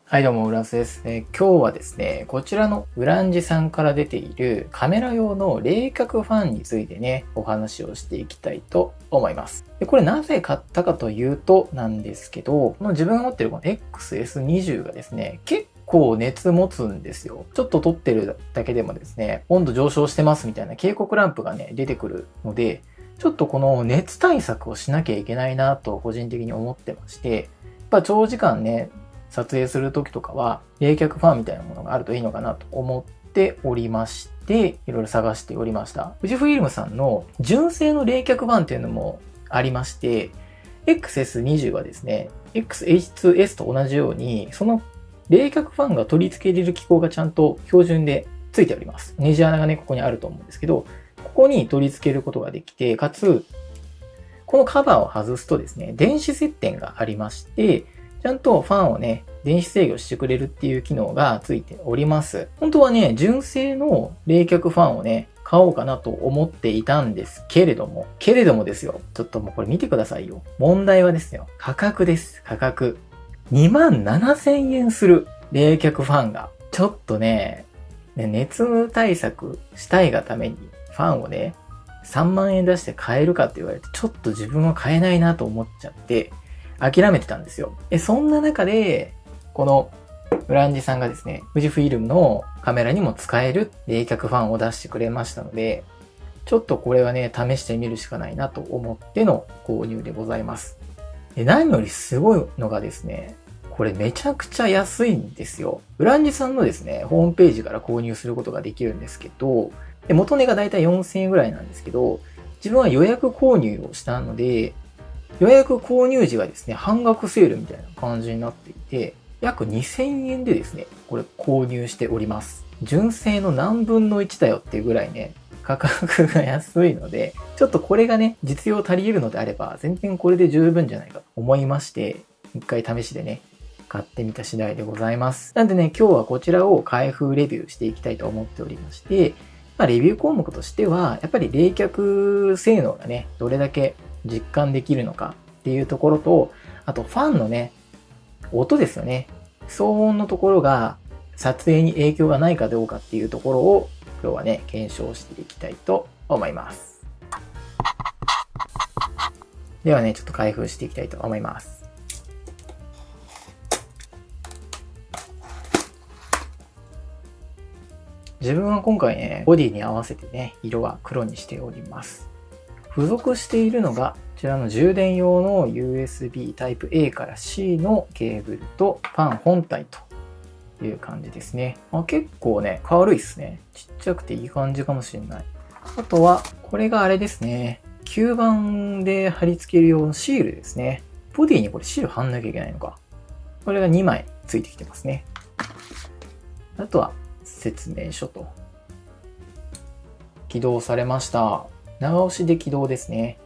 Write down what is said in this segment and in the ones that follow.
はい、どうも、浦瀬です。今日はですね、こちらのウランジさんから出ているカメラ用の冷却ファンについてね、お話をしていきたいと思います。で、これなぜ買ったかというとなんですけど、この自分が持ってるこの XS20 がですね、結構熱持つんですよ。ちょっと撮ってるだけでもですね、温度上昇してますみたいな警告ランプがね、出てくるので、ちょっとこの熱対策をしなきゃいけないなと個人的に思ってまして、やっぱ長時間ね、撮影する時とかは冷却ファンみたいなものがあるといいのかなと思っておりまして、いろいろ探しておりました。富士フイルムさんの純正の冷却ファンっていうのもありまして、XS20 はですね、XH2S と同じように、その冷却ファンが取り付けれる機構がちゃんと標準でついております。ネジ穴がね、ここにあると思うんですけど、ここに取り付けることができて、かつ、このカバーを外すとですね、電子接点がありまして、ちゃんとファンをね、電子制御してくれるっていう機能がついております。本当はね、純正の冷却ファンをね、買おうかなと思っていたんですけれどもですよ。ちょっともうこれ見てくださいよ。問題はですよ。価格です。価格。27,000円する冷却ファンが。ちょっとね、熱対策したいがためにファンをね、3万円出して買えるかって言われて、ちょっと自分は買えないなと思っちゃって、諦めてたんですよ。そんな中で、このウランジさんがですね、富士フイルムのカメラにも使える冷却ファンを出してくれましたので、ちょっとこれはね、試してみるしかないなと思っての購入でございます。何よりすごいのがですね、これめちゃくちゃ安いんですよ。ウランジさんのですね、ホームページから購入することができるんですけど、元値がだいたい4000円ぐらいなんですけど、自分は予約購入をしたので、予約購入時がですね、半額セールみたいな感じになっていて、約2000円でですね、これ購入しております。純正の何分の1だよっていうぐらいね、価格が安いので、ちょっとこれがね、実用足り得るのであれば、全然これで十分じゃないかと思いまして、一回試しでね、買ってみた次第でございます。なんでね、今日はこちらを開封レビューしていきたいと思っておりまして、レビュー項目としては、やっぱり冷却性能がね、どれだけ実感できるのかっていうところと、あとファンのね、音ですよね。騒音のところが撮影に影響がないかどうかっていうところを今日はね、検証していきたいと思います。ではね、ちょっと開封していきたいと思います。自分は今回ね、ボディに合わせてね、色は黒にしております。付属しているのが、こちらの充電用の USB Type-A から C のケーブルとファン本体という感じですね。結構ね、軽いですね。ちっちゃくていい感じかもしれない。あとは、これがあれですね。吸盤で貼り付ける用のシールですね。ボディにこれシール貼んなきゃいけないのか。これが2枚ついてきてますね。あとは、説明書と。起動されました。長押しで起動ですね。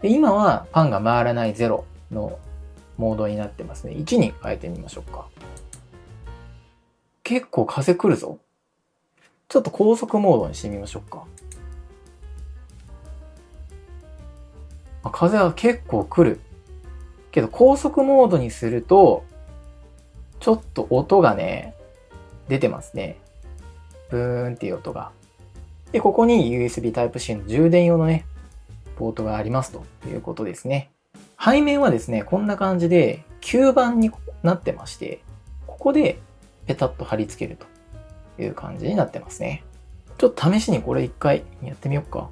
で今はファンが回らない0のモードになってますね。1に変えてみましょうか。結構風来るぞ。ちょっと高速モードにしてみましょうか。風は結構来る。けど高速モードにすると、ちょっと音がね、出てますね。ブーンっていう音が。で、ここに USB Type-C の充電用のね、ポートがありますということですね。背面はですね、こんな感じで吸盤になってまして、ここでペタッと貼り付けるという感じになってますね。ちょっと試しにこれ一回やってみようか。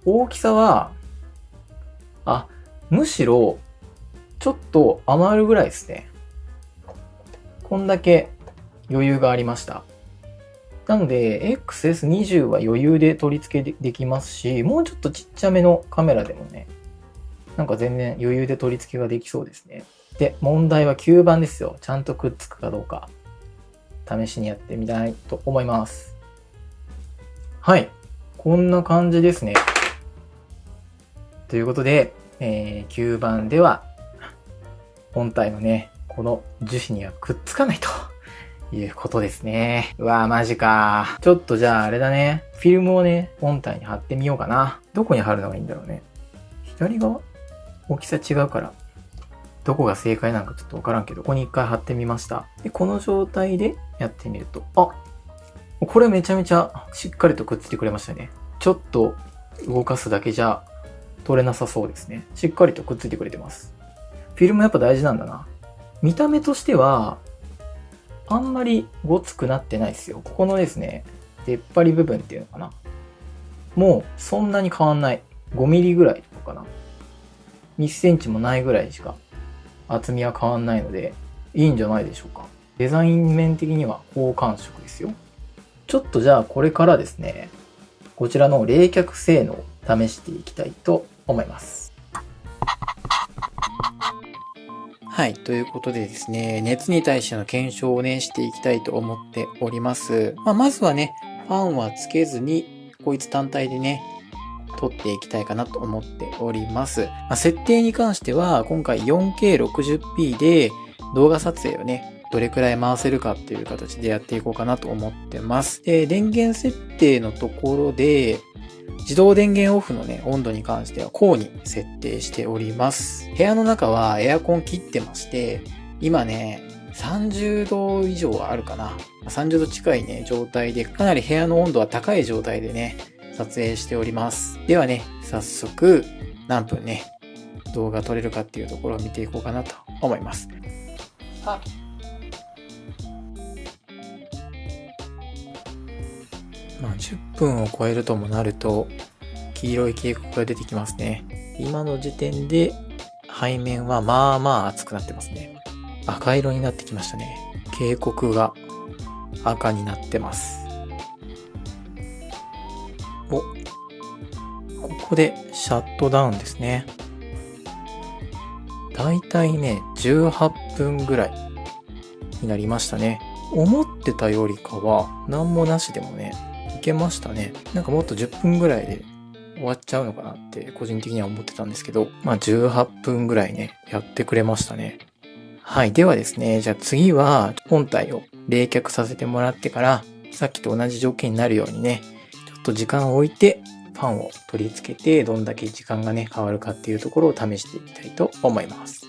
大きさは、むしろちょっと余るぐらいですね。こんだけ余裕がありました。なので、XS20 は余裕で取り付けできますし、もうちょっとちっちゃめのカメラでもね、なんか全然余裕で取り付けができそうですね。で、問題は吸盤ですよ。ちゃんとくっつくかどうか、試しにやってみたいと思います。はい。こんな感じですね。ということで、吸盤では、本体のね、この樹脂にはくっつかないと。いうことですね。うわーマジか。ちょっとじゃああれだね。フィルムをね、本体に貼ってみようかな。どこに貼るのがいいんだろうね。左側大きさ違うから。どこが正解なのかちょっとわからんけど、ここに一回貼ってみました。で、この状態でやってみると、あ、これめちゃめちゃしっかりとくっついてくれましたね。ちょっと動かすだけじゃ取れなさそうですね。しっかりとくっついてくれてます。フィルムやっぱ大事なんだな。見た目としては、あんまりごつくなってないですよ。ここのですね、出っ張り部分っていうのかな。もうそんなに変わんない。5ミリぐらいとかかな。1センチもないぐらいしか厚みは変わんないので、いいんじゃないでしょうか。デザイン面的には好感触ですよ。ちょっとじゃあこれからですね、こちらの冷却性能を試していきたいと思います。はい。ということでですね、熱に対しての検証をね、していきたいと思っております。まずはね、ファンはつけずに、こいつ単体でね、撮っていきたいかなと思っております。設定に関しては、今回 4K60p で動画撮影をね、どれくらい回せるかっていう形でやっていこうかなと思ってます。で、電源設定のところで、自動電源オフのね、温度に関しては高に設定しております。部屋の中はエアコン切ってまして、今ね、30度以上はあるかな。30度近いね、状態で、かなり部屋の温度は高い状態でね、撮影しております。ではね、早速、何分ね、動画撮れるかっていうところを見ていこうかなと思います。10分を超えるともなると、黄色い警告が出てきますね。今の時点で、背面はまあまあ熱くなってますね。赤色になってきましたね。警告が赤になってます。ここでシャットダウンですね。だいたいね、18分ぐらいになりましたね。思ってたよりかは、何もなしでもね、いけましたね。なんかもっと10分ぐらいで終わっちゃうのかなって個人的には思ってたんですけど、18分ぐらいね、やってくれましたね。はい。ではですね、じゃあ次は本体を冷却させてもらってから、さっきと同じ条件になるようにね、ちょっと時間を置いて、ファンを取り付けて、どんだけ時間がね、変わるかっていうところを試していきたいと思います。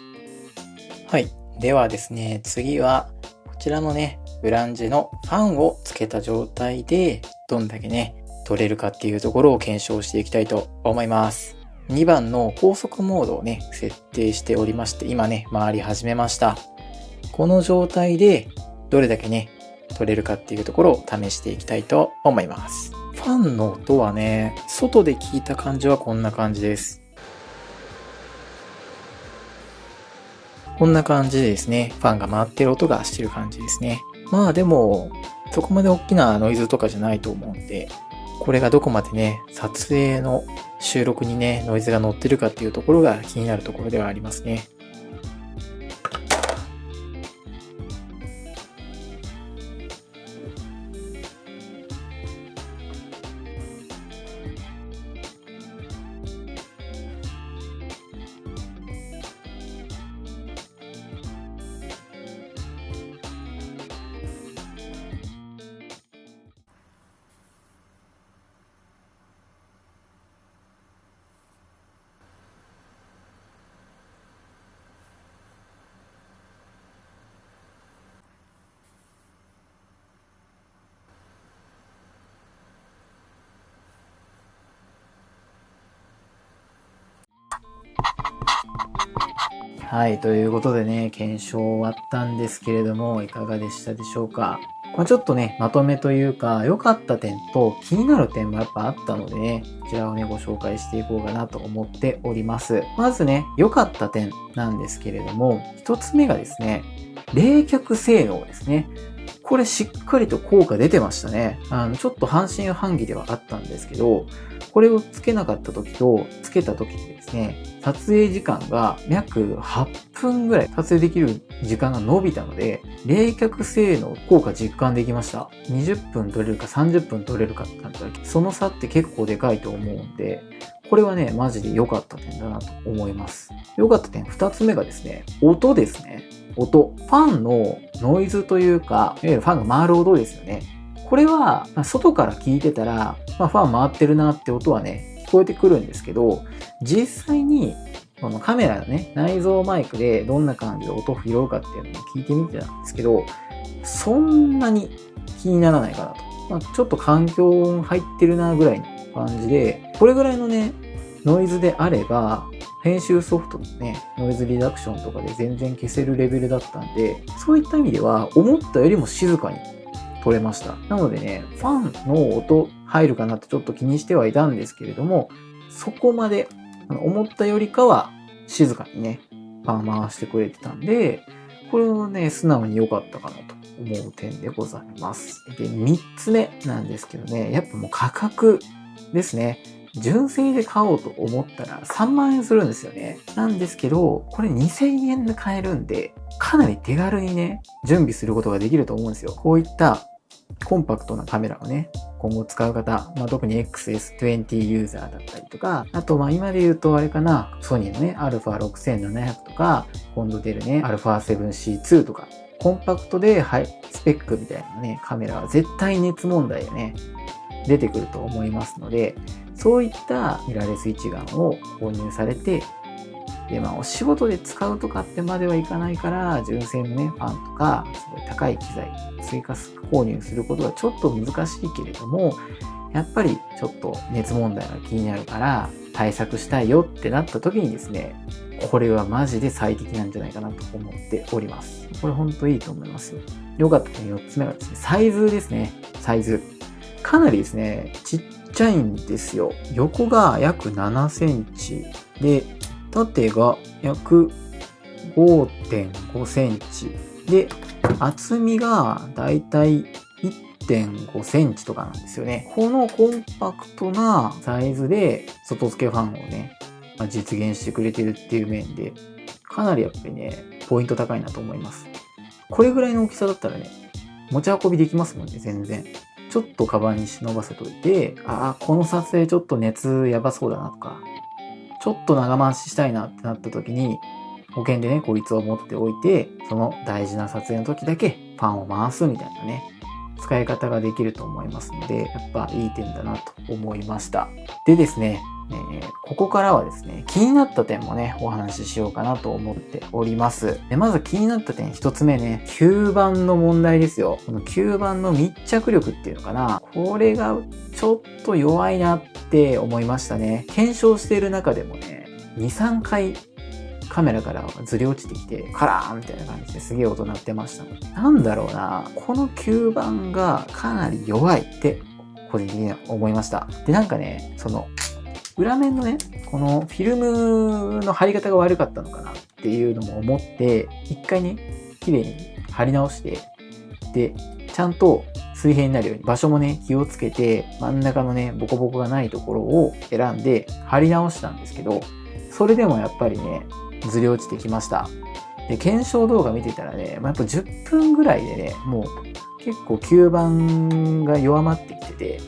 はい。ではですね、次は、こちらのね、ブランジのファンをつけた状態で、どんだけね、取れるかっていうところを検証していきたいと思います。2番の高速モードをね、設定しておりまして、今ね、回り始めました。この状態で、どれだけね、取れるかっていうところを試していきたいと思います。ファンの音はね、外で聞いた感じはこんな感じです。こんな感じでですね、ファンが回ってる音がしてる感じですね。でも、そこまで大きなノイズとかじゃないと思うんで、これがどこまでね、撮影の収録にね、ノイズが乗ってるかっていうところが気になるところではありますね。はい、ということでね、検証終わったんですけれども、いかがでしたでしょうか。ちょっとね、まとめというか、良かった点と気になる点もやっぱあったのでね、こちらをね、ご紹介していこうかなと思っております。まずね、良かった点なんですけれども、一つ目がですね、冷却性能ですね。これしっかりと効果出てましたね。ちょっと半信半疑ではあったんですけど、これをつけなかった時とつけた時でですね、撮影時間が約8分ぐらい撮影できる時間が伸びたので、冷却性能効果実感できました。20分撮れるか30分撮れるかってなったら、その差って結構でかいと思うんで、これはね、マジで良かった点だなと思います。良かった点2つ目がですね、音ですね。音。ファンのノイズというか、いわゆるファンが回る音ですよね。これは、外から聞いてたら、ファン回ってるなって音はね、聞こえてくるんですけど、実際にこのカメラのね、内蔵マイクでどんな感じで音を拾うかっていうのを聞いてみてたんですけど、そんなに気にならないかなと。ちょっと環境音入ってるなぐらいの感じで、これぐらいのね、ノイズであれば、編集ソフトのね、ノイズリダクションとかで全然消せるレベルだったんで、そういった意味では思ったよりも静かに撮れました。なのでね、ファンの音入るかなってちょっと気にしてはいたんですけれども、そこまで思ったよりかは静かにね、ファン回してくれてたんで、これをね、素直に良かったかなと思う点でございます。で、3つ目なんですけどね、やっぱもう価格ですね。純正で買おうと思ったら3万円するんですよね。なんですけど、これ2000円で買えるんで、かなり手軽にね、準備することができると思うんですよ。こういったコンパクトなカメラをね、今後使う方、特に XS20 ユーザーだったりとか、あと今で言うとあれかな、ソニーのね、α6700 とか、今度出るね、α7C2 とか、コンパクトでハイスペックみたいなね、カメラは絶対熱問題でね、出てくると思いますので、そういったミラーレス一眼を購入されて、で、お仕事で使うとかってまではいかないから、純正のね、ファンとか、すごい高い機材、追加購入することはちょっと難しいけれども、やっぱりちょっと熱問題が気になるから対策したいよってなった時にですね、これはマジで最適なんじゃないかなと思っております。これほんといいと思いますよ。よかったね、4つ目がですね、サイズですね。サイズ。かなりですね、ちっちゃいんですよ。横が約7センチで、縦が約 5.5 センチで、厚みがだいたい 1.5 センチとかなんですよね。このコンパクトなサイズで外付けファンをね、実現してくれてるっていう面で、かなりやっぱりね、ポイント高いなと思います。これぐらいの大きさだったらね、持ち運びできますもんね、全然。ちょっとカバンに忍ばせといて、この撮影ちょっと熱やばそうだなとか、ちょっと長回ししたいなってなった時に、保険でね、こいつを持っておいて、その大事な撮影の時だけファンを回すみたいなね、使い方ができると思いますので、やっぱいい点だなと思いました。でですね、ここからはですね、気になった点もね、お話ししようかなと思っております。で、まず気になった点一つ目ね、吸盤の問題ですよ。この吸盤の密着力っていうのかな。これがちょっと弱いなって思いましたね。検証している中でもね、2、3回カメラからずれ落ちてきて、カラーンみたいな感じですげえ音鳴ってました。なんだろうな、この吸盤がかなり弱いって個人的には思いました。で、なんかね、その、裏面のね、このフィルムの貼り方が悪かったのかなっていうのも思って、一回ね、綺麗に貼り直して、で、ちゃんと水平になるように場所もね、気をつけて、真ん中のね、ボコボコがないところを選んで貼り直したんですけど、それでもやっぱりね、ずれ落ちてきました。で、検証動画見てたらね、やっぱ10分ぐらいでね、もう結構吸盤が弱まってきてて、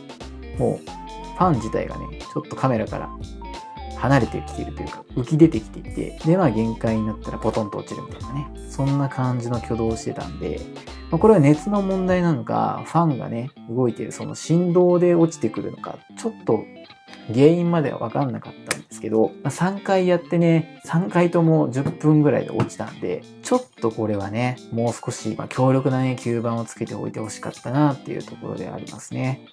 もうファン自体がね、ちょっとカメラから離れてきているというか、浮き出てきていて、で、限界になったらポトンと落ちるみたいなね、そんな感じの挙動をしてたんで、これは熱の問題なのか、ファンがね、動いているその振動で落ちてくるのか、ちょっと原因までは分かんなかったんですけど、3回やってね、3回とも10分ぐらいで落ちたんで、ちょっとこれはね、もう少し強力なね、吸盤をつけておいてほしかったなっていうところでありますね。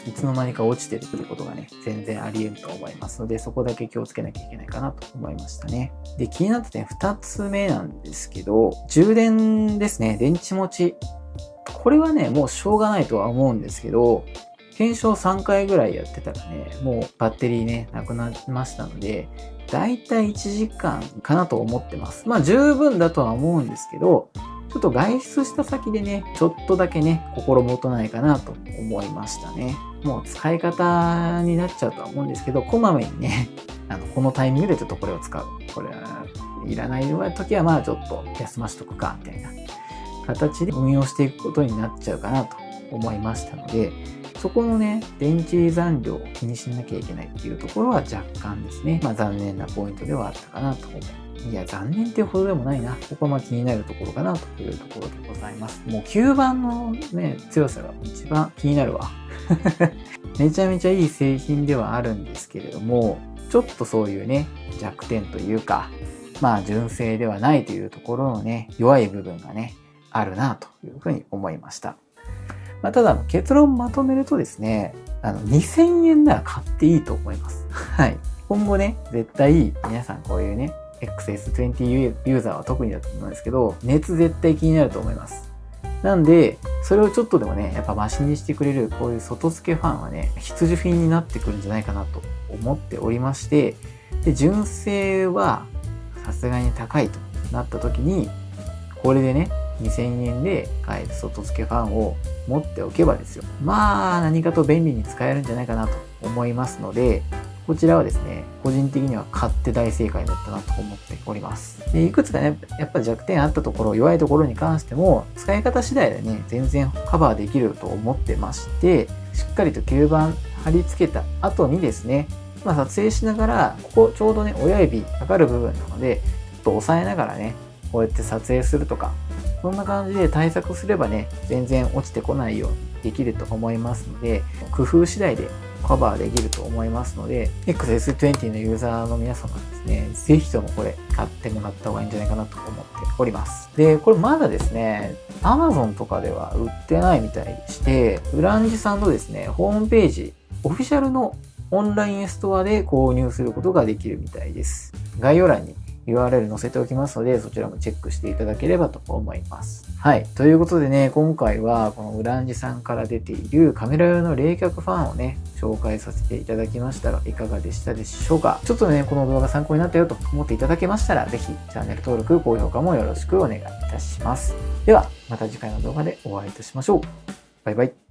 いつの間にか落ちてるということがね、全然あり得ると思いますので、そこだけ気をつけなきゃいけないかなと思いましたね。で、気になった点2つ目なんですけど、充電ですね、電池持ち。これはね、もうしょうがないとは思うんですけど、検証3回ぐらいやってたらね、もうバッテリーね、なくなりましたので、だいたい1時間かなと思ってます。十分だとは思うんですけど、ちょっと外出した先でね、ちょっとだけね、心もとないかなと思いましたね。もう使い方になっちゃうとは思うんですけど、こまめにね、このタイミングでちょっとこれを使う。これはいらない時はちょっと休ましとくか、みたいな形で運用していくことになっちゃうかなと思いましたので、そこのね、電池残量を気にしなきゃいけないっていうところは若干ですね、残念なポイントではあったかなと思いいや、残念っていうほどでもないな。ここはまあ気になるところかなというところでございます。もう吸盤のね、強さが一番気になるわ。めちゃめちゃいい製品ではあるんですけれども、ちょっとそういうね、弱点というか、まあ純正ではないというところのね、弱い部分がね、あるなというふうに思いました。まあ、ただ結論まとめるとですね、2000円なら買っていいと思います。はい。今後ね、絶対皆さんこういうね、XS20 ユーザーは特にだと思うんですけど、熱絶対気になると思います。なんで、それをちょっとでもね、やっぱマシにしてくれる、こういう外付けファンはね、必需品になってくるんじゃないかなと思っておりまして、で、純正はさすがに高いとなった時に、これでね、2000円で買える外付けファンを持っておけばですよ。まあ、何かと便利に使えるんじゃないかなと思いますので、こちらはですね、個人的には買って大正解だったなと思っております。で、いくつかね、やっぱり弱点あったところ、弱いところに関しても、使い方次第でね、全然カバーできると思ってまして、しっかりと吸盤貼り付けた後にですね、まあ、撮影しながら、ここちょうどね、親指かかる部分なので、ちょっと押さえながらね、こうやって撮影するとか、そんな感じで対策すればね、全然落ちてこないようにできると思いますので、工夫次第でカバーできると思いますので、XS20 のユーザーの皆様ですね、ぜひともこれ買ってもらった方がいいんじゃないかなと思っております。で、これまだですね、Amazon とかでは売ってないみたいでして、ウランジさんのですね、ホームページ、オフィシャルのオンラインストアで購入することができるみたいです。概要欄にURL 載せておきますので、そちらもチェックしていただければと思います。はい。ということでね、今回はこのウランジさんから出ているカメラ用の冷却ファンをね、紹介させていただきましたが、いかがでしたでしょうか。ちょっとね、この動画参考になったよと思っていただけましたら、ぜひチャンネル登録、高評価もよろしくお願いいたします。では、また次回の動画でお会いいたしましょう。バイバイ。